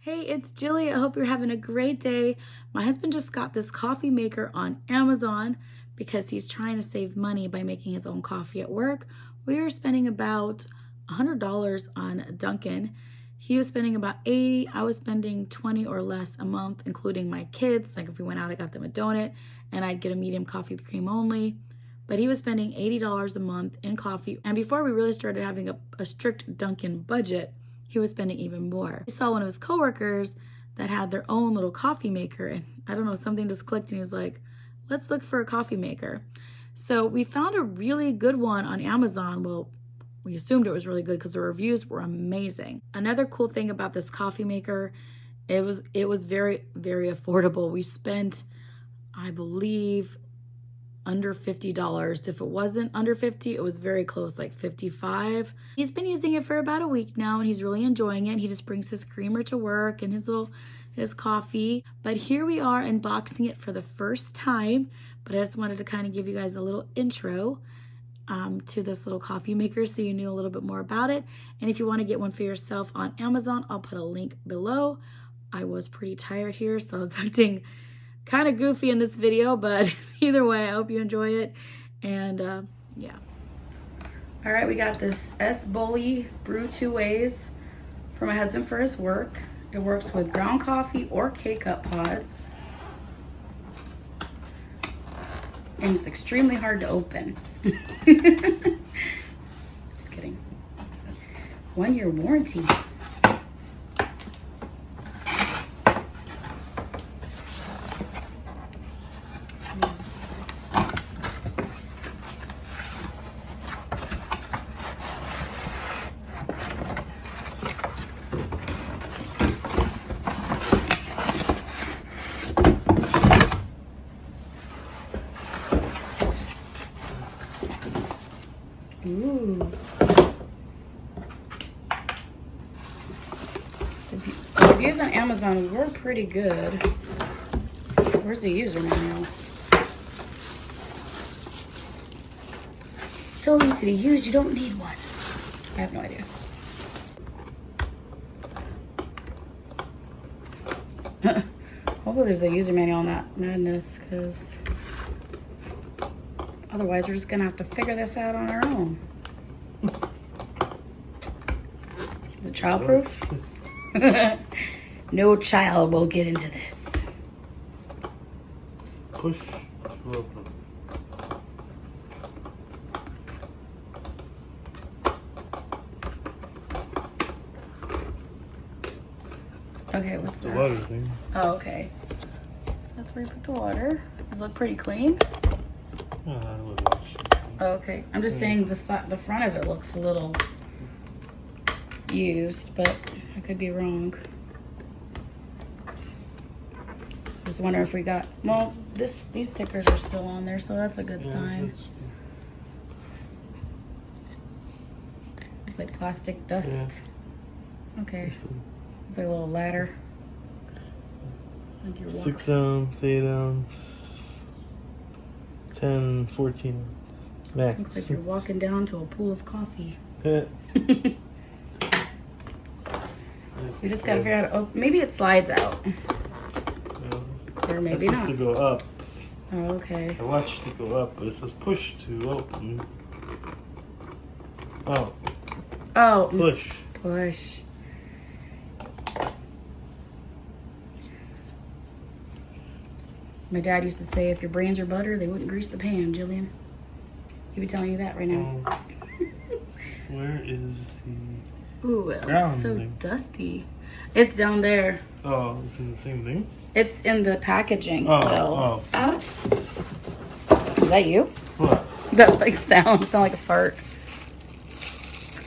Hey, it's Jilly. I hope you're having a great day. My husband just got this coffee maker on Amazon because he's trying to save money by making his own coffee at work. We are spending about $100 on Dunkin'. He was spending about 80. I was spending 20 or less a month, including my kids. Like if we went out, I got them a donut and I'd get a medium coffee with cream only. But he was spending $80 a month in coffee. And before we really started having a strict Dunkin' budget, he was spending even more. He saw one of his coworkers that had their own little coffee maker, and I don't know, something just clicked and he was like, let's look for a coffee maker. So we found a really good one on Amazon. Well, we assumed it was really good because the reviews were amazing. Another cool thing about this coffee maker, it was very, very affordable. We spent, I believe, under $50. If it wasn't under 50, it was very close, like 55. He's been using it for about a week now and he's really enjoying it. He just brings his creamer to work and his coffee. But here we are unboxing it for the first time. But I just wanted to kind of give you guys a little intro to this little coffee maker so you knew a little bit more about it. And if you want to get one for yourself on Amazon, I'll put a link below. I was pretty tired here, so I was acting kind of goofy in this video, but either way, I hope you enjoy it. And yeah. All right, we got this Sboly brew 2 ways for my husband for his work. It works with ground coffee or K-cup pods. And it's extremely hard to open. Just kidding. 1-year warranty. Ooh. The reviews on Amazon were pretty good. Where's the user manual? So easy to use, you don't need one. I have no idea. Hopefully there's a user manual on that madness, because otherwise we're just gonna have to figure this out on our own. Is it childproof? No child will get into this. Push to open. Okay, what's The that? water thing. Oh, okay. So that's where you put the water. Does it look pretty clean? Oh, I love it. Oh, okay. I'm just saying the front of it looks a little used, but I could be wrong. Just wonder if we got, well, these stickers are still on there, so that's a good sign. It's like plastic dust. Yeah. Okay. It's like a little ladder. Like you're 6 ounce, 8 ounce, 10, 14 ounce. Max. Looks like you're walking down to a pool of coffee. Yeah. So we just gotta figure out, oh, maybe it slides out. Or maybe it's not. supposed to go up. Oh, okay. I watched it go up, but it says push to open. Oh. Oh. Push. Push. My dad used to say, if your brains are butter, they wouldn't grease the pan, Jillian. He'd be telling you that right now. Where is the... Ooh, it looks so thing? Dusty. It's down there. Oh, it's in the same thing? It's in the packaging Oh, still. oh. Is that you? What? That like sound like a fart.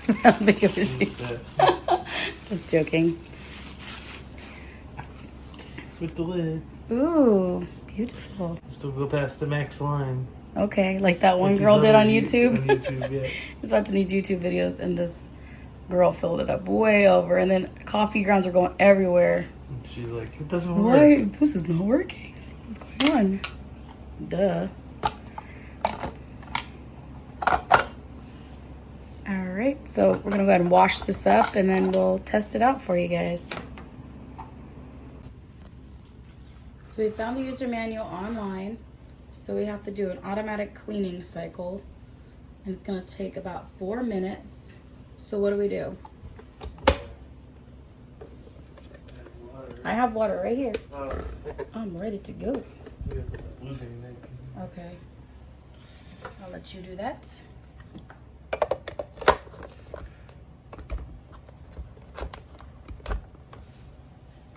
I don't think it was you. Just joking. With the lid. Ooh, beautiful. Still go past the max line. Okay, like that one Like girl did on these YouTube. On YouTube, yeah. He's watching these YouTube videos, and this girl filled it up way over, and then coffee grounds are going everywhere. And she's like, it doesn't work. Why? This is not working. What's going on? Duh. All right, so we're gonna go ahead and wash this up, and then we'll test it out for you guys. So we found the user manual online. So we have to do an automatic cleaning cycle. And it's gonna take about 4 minutes. So what do we do? I have water right here. I'm ready to go. Okay. I'll let you do that.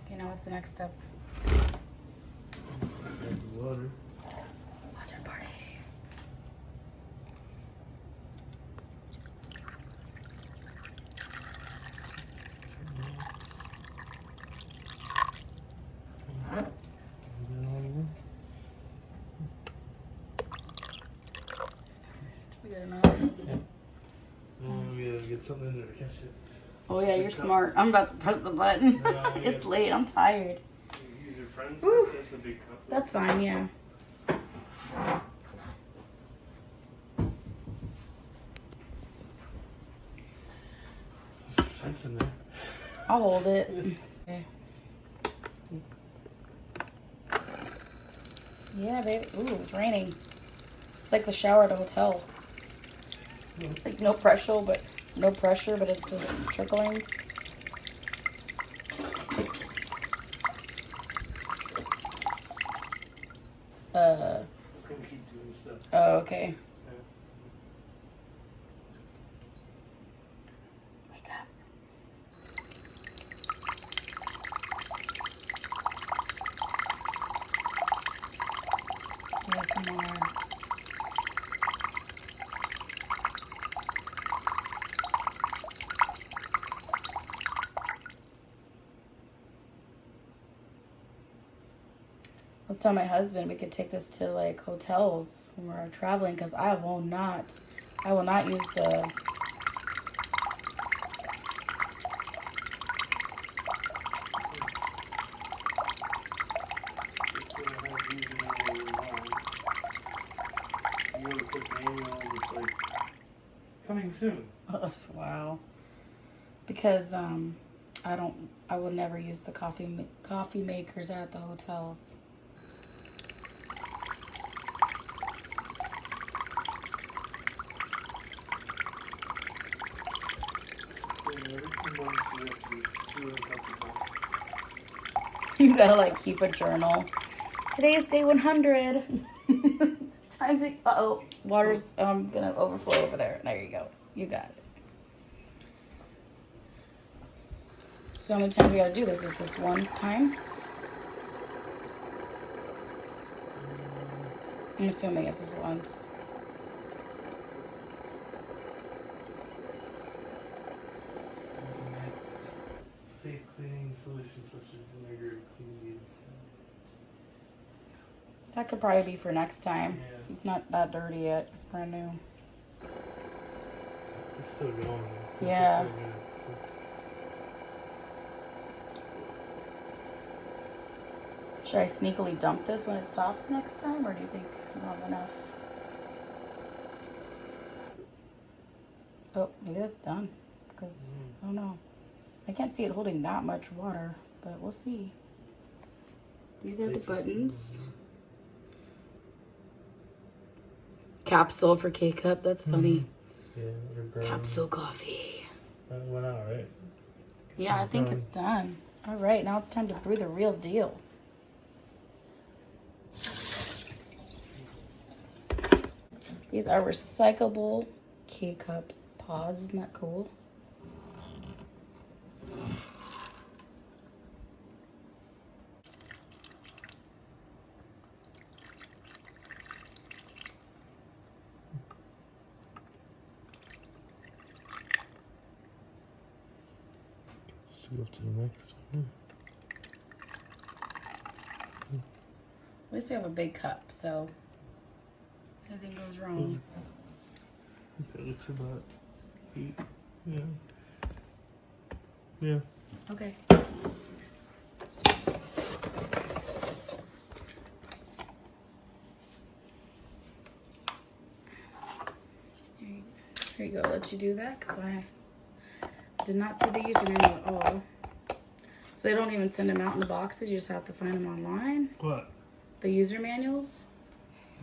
Okay, now what's the next step? Water. Water party. We got enough. We gotta get something in there to catch it. Oh yeah, you're smart. I'm about to press the button. It's late. I'm tired. Use your friends. Woo. That's a big cup. That's fine. Yeah. That's in there. I'll hold it. Okay. Yeah, baby. Ooh, it's raining. It's like the shower at a hotel. Like no pressure, but it's just trickling. It's gonna keep doing stuff. Oh, okay. Wake up. There's some more. I was telling my husband we could take this to like hotels when we're traveling because I will not use the Coming soon. wow, because I will never use the coffee makers at the hotels. You gotta like keep a journal. Today is day 100. Time to, water's gonna overflow over there. There you go. You got it. So how many times we gotta do this? Is this one time? I'm assuming it's just once. Safe cleaning solutions such as vinegar, clean. That could probably be for next time. Yeah. It's not that dirty yet. It's brand new. It's still going. It's Yeah. 15 minutes. Should I sneakily dump this when it stops next time, or do you think I'll have enough? Oh, maybe that's done. Because, I don't know. I can't see it holding that much water, but we'll see. These are the buttons. Capsule for K-Cup. That's funny. Yeah, Capsule coffee. That went out, right? Yeah, I think it's done. All right, now it's time to brew the real deal. These are recyclable K-Cup pods. Isn't that cool? Just go to the next one. At least we have a big cup, so if anything goes wrong. That looks about 8. Yeah. Yeah. Okay. Here you go. I'll let you do that because I did not see the username at all. So they don't even send them out in the boxes. You just have to find them online. What? The user manuals.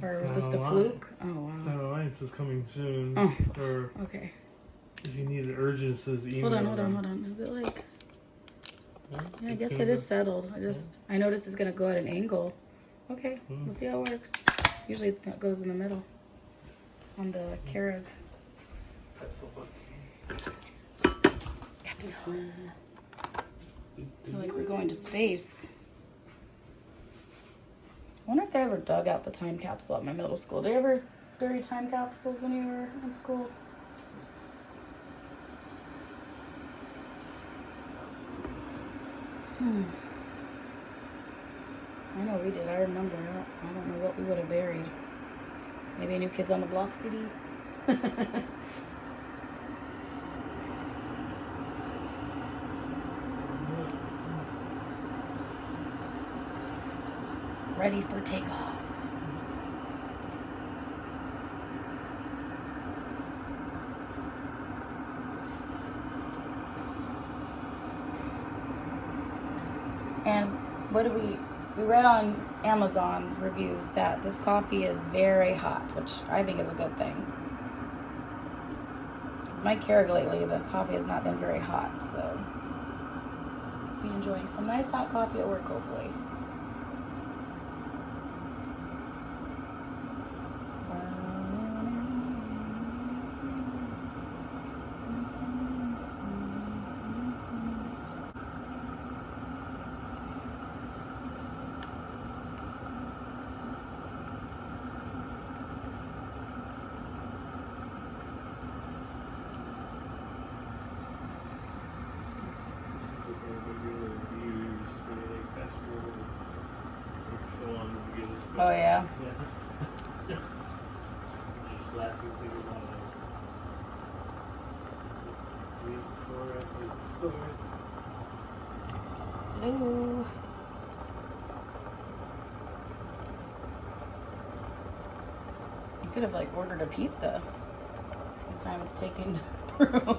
Or It's was this not the online. fluke? Oh wow. It's not online. It says coming soon. Oh. Or Okay. if you need it urgent, it says email. Hold on. Is it like? Yeah, I it's guess gonna it is go- settled. I noticed it's gonna go at an angle. Okay, we'll see how it works. Usually it goes in the middle on the Keurig Capsule box. capsule. I feel like we're going to space. I wonder if they ever dug out the time capsule at my middle school. Did they ever bury time capsules when you were in school? I know we did. I remember. I don't know what we would have buried. Maybe a New Kids on the Block CD. Ready for takeoff. And what do we read on Amazon reviews that this coffee is very hot, which I think is a good thing. Because my Keurig lately, the coffee has not been very hot, so I'll be enjoying some nice hot coffee at work, hopefully. This is what the regular reviews where they fast forward and so on to get it. Oh, yeah. Yeah. Just laughing thinking about it. Wait for it. Hello. You could have like ordered a pizza. The time it's taking to brew.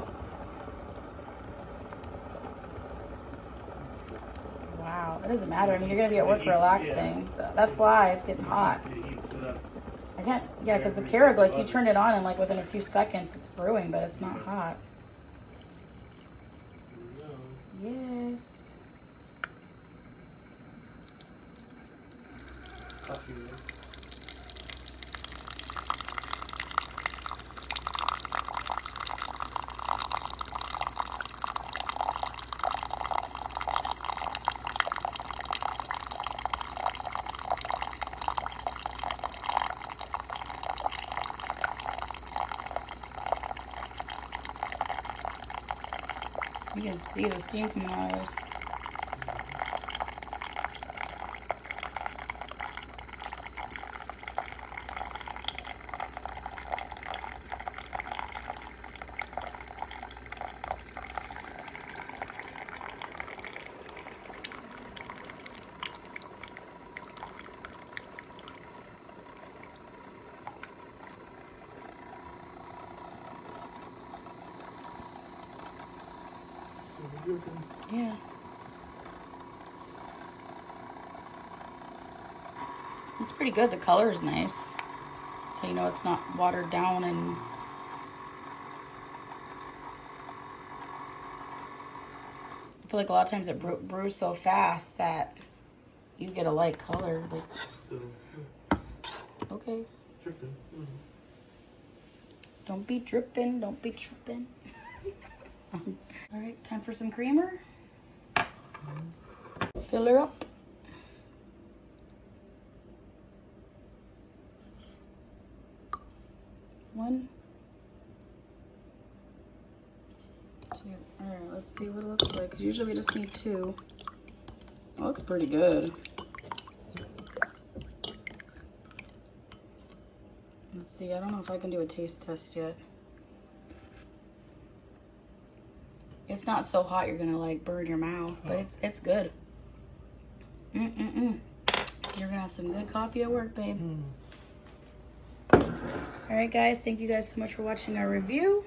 Wow, it doesn't matter. I mean, you're gonna be at work relaxing, so that's why it's getting hot. It heats it up. I can't, yeah, because the Keurig, like you turn it on and like within a few seconds it's brewing, but it's not hot. There we go. Yes. Coffee. You can see the steam coming out of this. Yeah. It's pretty good. The color is nice. So you know it's not watered down and I feel like a lot of times it brews so fast that you get a light color. Like, So, okay. dripping. Don't be dripping. Don't be tripping. All right, time for some creamer. Fill her up. One, two. All right, let's see what it looks like. 'Cause usually we just need two. It looks pretty good. Let's see. I don't know if I can do a taste test yet. It's not so hot you're gonna like burn your mouth, but it's good. You're gonna have some good coffee at work, babe. All right, guys. Thank you guys so much for watching our review.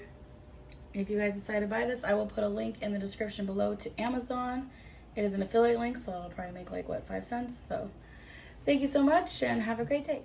If you guys decide to buy this, I will put a link in the description below to Amazon. It is an affiliate link, so I'll probably make like, what, 5 cents? So thank you so much and have a great day.